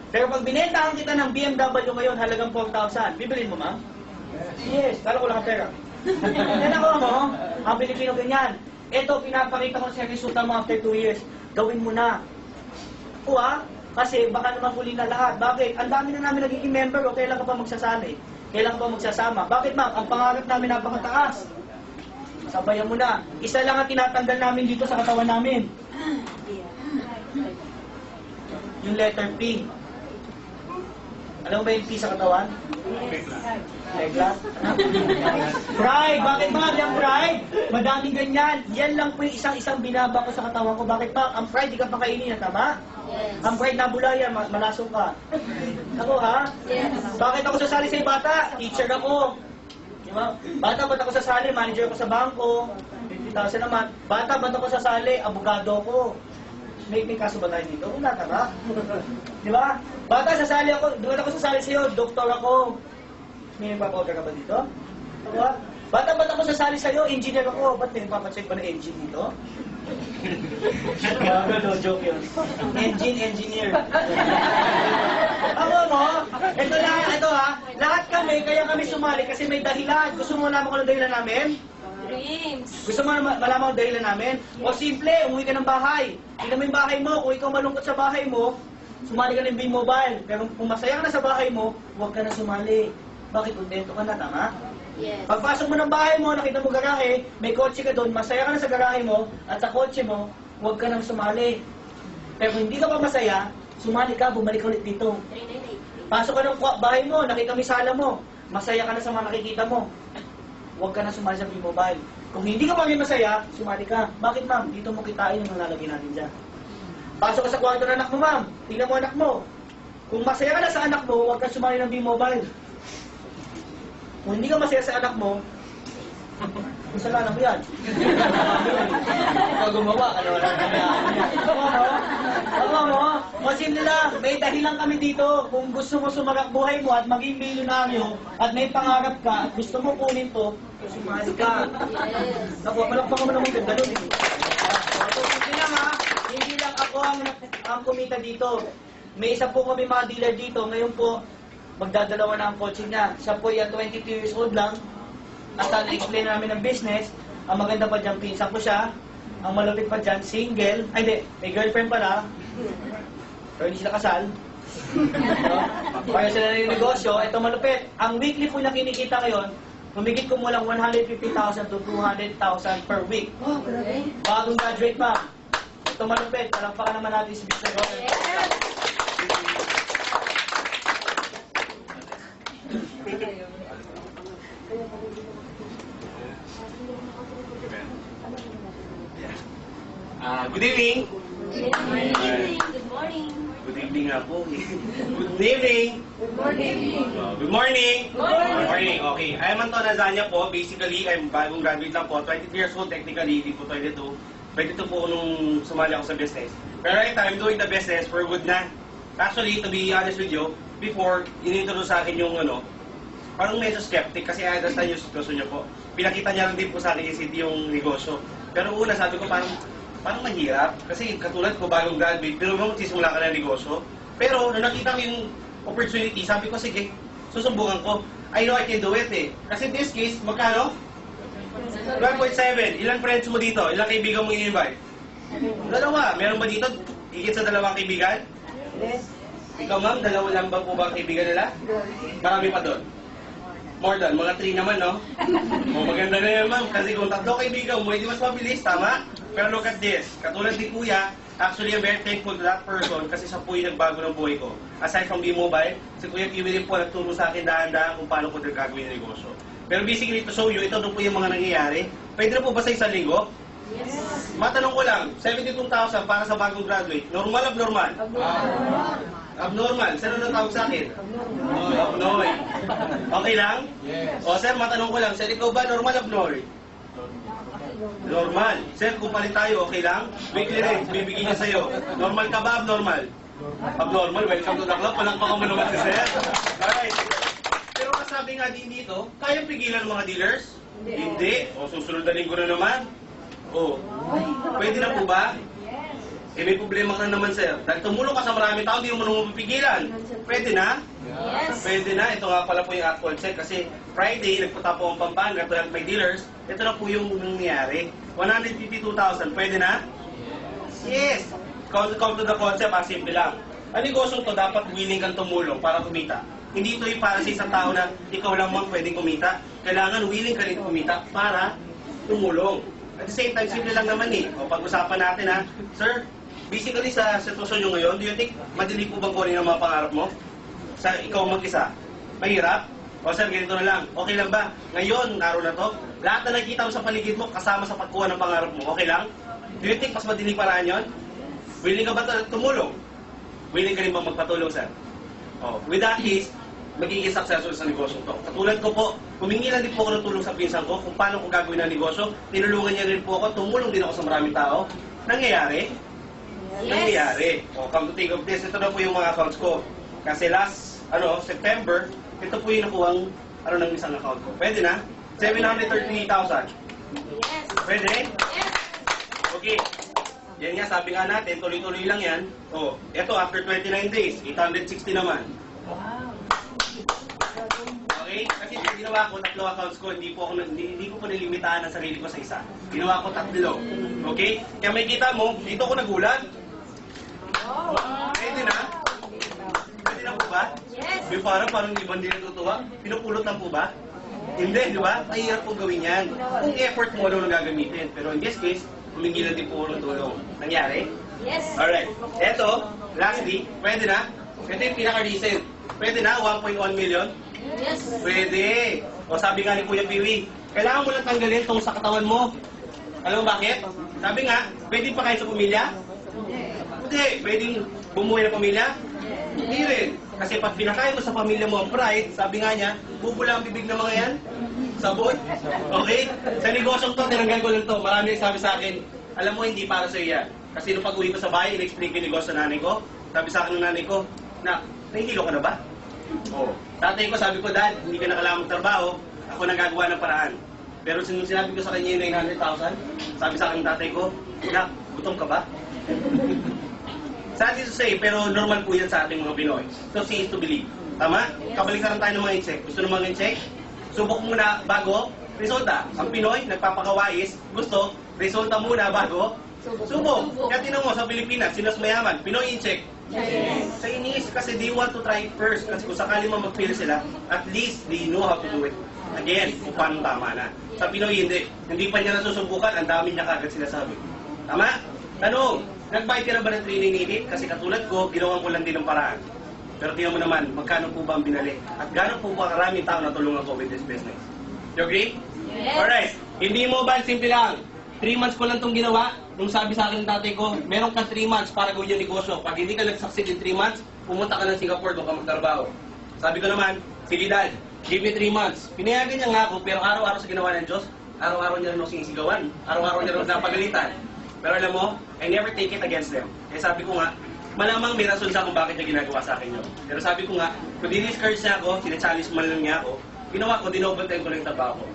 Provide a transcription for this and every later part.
Pero pag binentahan kita ng BMW ngayon, halagang 4,000, bibilin mo, ma'am? Yes. Kala ko lang ang pera. Yan ako mo, ang Pilipino ganyan. Ito, pinapakita ko sa resulta mo after 2 years. Gawin mo na. Kuha, kasi baka naman huli na lahat. Bakit? Ang dami na namin nagiging member, o kailan ka pa magsasali? Kailan ka pa magsasama? Bakit, ma'am? Ang pangarap namin napakataas. Sabayan mo na. Isa lang ang tinatanggal namin dito sa katawan namin. Yung letter P. Alam mo ba yung P sa katawan? Regla? Pride! Bakit ba? Yung pride? Madaming ganyan. Yan lang po yung isang binaba ko sa katawan ko. Bakit pa? Ang pride, di ka pakainin na, tama? Yes. Ang pride na bulayan, malasong ka. Ako, ha? Yes. Bakit ako sasali sa bata? Teacher ako. Diba? Bata, ba't ako sasali? Manager ako sa bangko. 50,000 naman. Bata, ba't ako sasali? Abogado ako. May kaso ba tayo dito? Wala, tara. Diba? Bata, sasali ako. Doon ako sasali sa'yo. Doktor ako. May papotter ka ba dito? Diba? Bata, ba't ako sasali sa'yo? Engineer ako. Ba't may papacheck ba na engine dito? No, joke yun. Engineer. Ako mo, ito ha, lahat kami, kaya kami sumali kasi may dahilan. Gusto mo malaman ko ng dahilan namin? Dreams. Gusto mo malaman ang dahilan namin? O simple, umuwi ka ng bahay. Tingnan mo yung bahay mo. Kung ikaw malungkot sa bahay mo, sumali ka ng B-Mobile. Pero kung masaya ka na sa bahay mo, huwag ka na sumali. Bakit? Kontento ka na, tama? Yes. Pagpasok mo ng bahay mo, nakita mo garahe, may kotse ka doon, masaya ka na sa garahe mo, at sa kotse mo, huwag ka nang sumali. Pero kung hindi ka pa masaya, sumali ka, bumalik ulit dito. Pasok ka ng bahay mo, nakita mo yung sala mo, masaya ka na sa mga nakikita mo. Huwag ka na sumali sa B-Mobile. Kung hindi ka pa rin masaya, sumali ka. Bakit, ma'am? Dito mo kitain yung lalagay natin dyan. Pasok ka sa kwarto ng anak mo, ma'am. Tingnan mo anak mo. Kung masaya ka na sa anak mo, huwag ka sumali ng B-Mobile. Kung hindi ka masaya sa anak mo, kasalanan mo yan. Ikaw gumawa, ano wala na. Ako mo, masin nila, may dahilan kami dito. Kung gusto mo sumarap buhay mo at maging milyonaryo at may pangarap ka at gusto mo kunin to, sumali ka. Naku, malakpakan mo naman yung ganun eh. So, hindi lang ha, hindi lang ako ang kumita dito. May isa po kami mga dealer dito. Ngayon po, magdadalawa na ang kotse niya. Siya po yan, 22 years old lang. At na-explain namin ng business. Ang maganda pa dyan, pinsan ko siya. Ang malupit pa dyan, single. Ay, hindi, may girlfriend pala. Pero hindi sila kasal. Kaya sila na yung negosyo. Ito malupit. Ang weekly po na kinikita ngayon, humigit ko mo lang 150,000 to 200,000 per week. Bagong graduate pa. Ito malupit. Palakpakan naman natin si Mr. Robert. Good evening. Good morning. Good morning. Good evening nga po. Good evening. Good morning. Good morning. Good morning. Okay. I am Anton Azania po. Basically, I'm bagong graduate lang po. 23 years old technically. Hindi po 22. 22 po nung sumali ako sa business. Pero right now, I'm doing the business for good na. Actually, to be honest with you, before, inintroduce sa akin yung parang medyo skeptic kasi I understand yung sitwasyon niya po. Pinakita niya lang din po sa akin yung negosyo. Pero una, sabi ko parang mahirap. Kasi katulad ko, bagong graduate, pero magsisimula ka ng negosyo. Pero nung nakita ko yung opportunity, sabi ko, sige, susubukan ko. I know I can do it eh. Kasi in this case, magkano? 12.7. Ilang friends mo dito? Ilang kaibigan mo i-invite? Dalawa. Meron ba dito? Higit sa dalawang kaibigan? Yes. Ikaw ma'am, dalawa lang ba po ba ang kaibigan nila? Marami pa doon. More than, mga 3 naman, no? O, maganda na yan, ma'am. Kasi kung 3 kaibigan mo, hindi mas mabilis, tama? Pero look at this. Katulad ni Kuya, actually, I'm very thankful to that person kasi siya po yung nagbago ng buhay ko. Aside from B-Mobile, si Kuya Kiwi din po nagturo sa akin dahan-dahan kung paano ko gagawin yung negosyo. Pero basically, to show you, ito doon po yung mga nangyayari. Pwede na po ba sa isang linggo? Yes. Matanong ko lang, 72,000 para sa bagong graduate. Normal, abnormal? Abnormal. Sino nang tawag sa akin? Abnormal. Okay lang? Yes. O sir, matanong ko lang, sir, ikaw ba normal, abnormal? Normal. Sir, kung palit tayo, okay lang? Weekly rate, bibigyan niya sa'yo. Normal ka ba, abnormal? Abnormal, welcome to the club. Palakpakan mo naman si sir. Alright. Pero kasabi nga din dito, kayang pigilan ng mga dealers? Hindi. O susunod na linggo na naman? O, pwede na po ba? Eh, may problema ka na naman, sir. Dahil tumulong ka sa maraming tao, hindi mo naman mapigilan. Pwede na? Yes. Pwede na. Ito nga pala po yung actual check kasi Friday, nagpunta po ang Pampanga to help my dealers. Ito na po yung nangyari. 152,000. Pwede na? Yes. Come to the concept, simple lang. Ang negosyong to, dapat willing kang tumulong para kumita. Hindi ito yung para sa isang tao na ikaw lang mang pwedeng kumita. Kailangan willing ka rin kumita para tumulong. At the same time, simple lang naman eh. O pag-usapan natin ha, sir, basically sa sitwasyon nyo ngayon, do you think madali po bang kunin ang mga pangarap mo? Sa ikaw mag-isa? Mahirap? O sir, ganito na lang. Okay lang ba? Ngayon, araw na to, lahat na nakikita mo sa paligid mo, kasama sa pagkuha ng pangarap mo, okay lang? Do you think mas madaling paraan yun? Willing ka ba tumulong? Willing ka rin bang magpatulong, sir? Oh, with that is, magiging successful sa negosyo to. Katulad ko po, humingi lang din po ako ng tulong sa pinsan ko kung paano ko gagawin ang negosyo. Tinulungan niya rin po ako, tumulong din ako sa maraming tao. Nangyayari? Yes. Nangyayari. O, come to think of this, ito na po yung mga accounts ko. Kasi last, September, ito po yung nakuhang, ng isang account ko. Pwede na? 733,000. Yes. Pwede? Yes. Okay. Yan nga, sabi nga natin, tuloy-tuloy lang yan. O, ito, after 29 days, 860 naman. Okay? Kasi ginawa ko, 3 accounts ko, hindi ko po nilimitahan ang sarili ko sa isa. Ginawa ko 3. Okay? Kaya may kita mo, dito ko nagulat. Pwede na? Pwede na po ba? Yes. Yung parang ibang din natutuwa. Pinupulot na po ba? Hindi, di ba? Mahirap po gawin yan. Kung effort mo lang gagamitin. Pero in this case, humingi lang din po ng tulong. Nangyari? Yes. Alright. Eto, lastly, pwede na? Ito yung pinaka-recent. Pwede na? 1.1 million? Yes. Pwede. O sabi nga ni Kuya Piwi, kailangan mo lang tanggalin itong sa katawan mo. Alam mo bakit? Sabi nga, pwede pa kayo sa pamilya? Hindi. Pwedeng bumuhay ng pamilya? Hindi rin. Kasi pag pinakain mo sa pamilya mo ang pride, sabi nga niya, bubula ang bibig ng mga yan. Sabon. Okay? Sa negosyong to, tinanggal ko lang to. Marami nagsabi sa akin, alam mo, hindi para sa iya. Kasi nung pag-uwi ko sa bahay, in-explain ko yung negosyo sa nanay ko. Sabi sa akin ng nanay ko, nahihilo ka na ba? Oo. Tatay ko, sabi ko, Dad, hindi ka na kailangan magtrabaho. Ako nagagawa ng paraan. Pero sinabi ko sa kanya yung 900,000, sabi sa akin ng tatay ko, gutom ka ba? Sad to say, pero normal po yan sa ating mga Pinoy. So, see is to believe. Tama? Kabaliktaran tayo ng mga in-check. Gusto ng mga in-check? Subok muna bago resulta. Ang Pinoy, nagpapakawais, gusto, resulta muna bago subok. Kaya tinan mo sa Pilipinas, sino mas mayaman? Pinoy in-check. Yes. Sa inis, kasi they want to try it first. Kasi kung sakali man mag-fail sila, at least they know how to do it. Again, kung paano tama na. Sa Pinoy, hindi. Hindi pa niya nasusubukan, ang dami niya kagad sinasabi. Tama? Tanong, nag-buy ka na ba ng training ni Edith? Kasi katulad ko, ginawan ko lang din ng paraan. Pero tingnan mo naman, magkano po ba ang binali? At gano'n po ba karaming tao na tulungan ko with this business? You agree? Yes. Alright. Hindi mobile, simple lang. 3 months ko lang itong ginawa. Nung sabi sa akin ng tatay ko, meron ka 3 months para gawin yung negosyo. Pag hindi ka nag-succeed in 3 months, pumunta ka ng Singapore, doon ka magtrabaho. Sabi ko naman, sige Dad, give me 3 months. Pinayagan niya nga ako, pero araw-araw sa ginawa ng Diyos, araw-araw niya rin ako sinisigawan. Araw-araw niya rin ako napagalitan. Pero alam mo, I never take it against them. Kaya sabi ko nga, malamang may rason sa kung bakit niya ginagawa sa akin yun. Pero sabi ko nga, kung di-discourage niya ako, sinachallenge man lang niya ako, ginawa ko, dinoble time ko lang yung trabaho ko.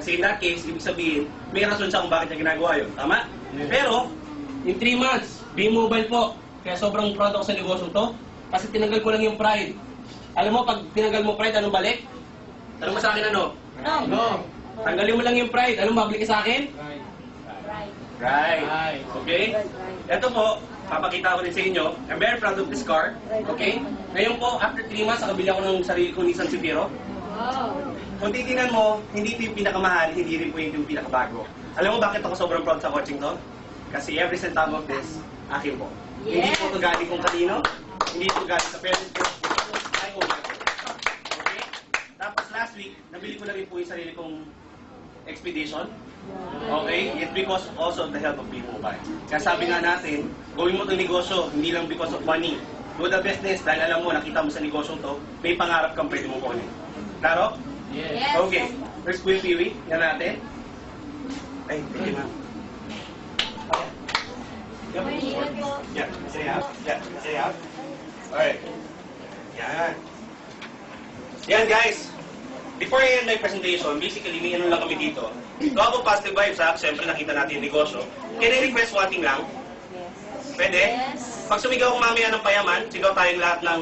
Kasi in that case, ibig sabihin, may rason siya kung bakit niya ginagawa yun. Tama? Yeah. Pero, in 3 months, B-Mobile po. Kaya sobrang proud ako sa negosyo to. Kasi tinanggal ko lang yung pride. Alam mo, pag tinanggal mo pride, anong balik? Tanong mo sa akin ano? No. Tanggalin mo lang yung pride. Anong mabalik sa akin? Right. Okay? Ito po, papakita ko din sa inyo. I'm very proud of this car. Okay? Ngayon po, after 3 months, nakabili ako ng sarili kong Nissan Sefiro. Wow. Kung titingnan mo, hindi ito yung pinakamahal, hindi rin po yung pinakabago. Alam mo bakit ako sobrang proud sa coaching to? Kasi every centavo of this, akin po. Hindi Yes. po ito galing kung kanino, hindi ito galing sa parents ko. I own it. Okay? Tapos last week, nabili ko na rin po yung sarili kong Expedition. Okay? It's because also of the help of B-Mobile. Kaya sabi nga natin, gawin mo itong negosyo, hindi lang because of money. Do the business dahil alam mo, nakita mo sa negosyo to, may pangarap kang pwede mo kunin. Klaro? Yes. Okay. First Kuya Piwi, yan natin. Ay, thank you ma'am. Yeah, say out. Yeah, say out. Alright. Yan. Yan guys. Before I end my presentation, basically, may ano lang kami dito. To have a positive vibes ha, siyempre nakita natin yung negosyo. Can I request one thing lang? Pwede? Yes. Pag sumigaw ang mamaya ng payaman, sigaw tayong lahat ng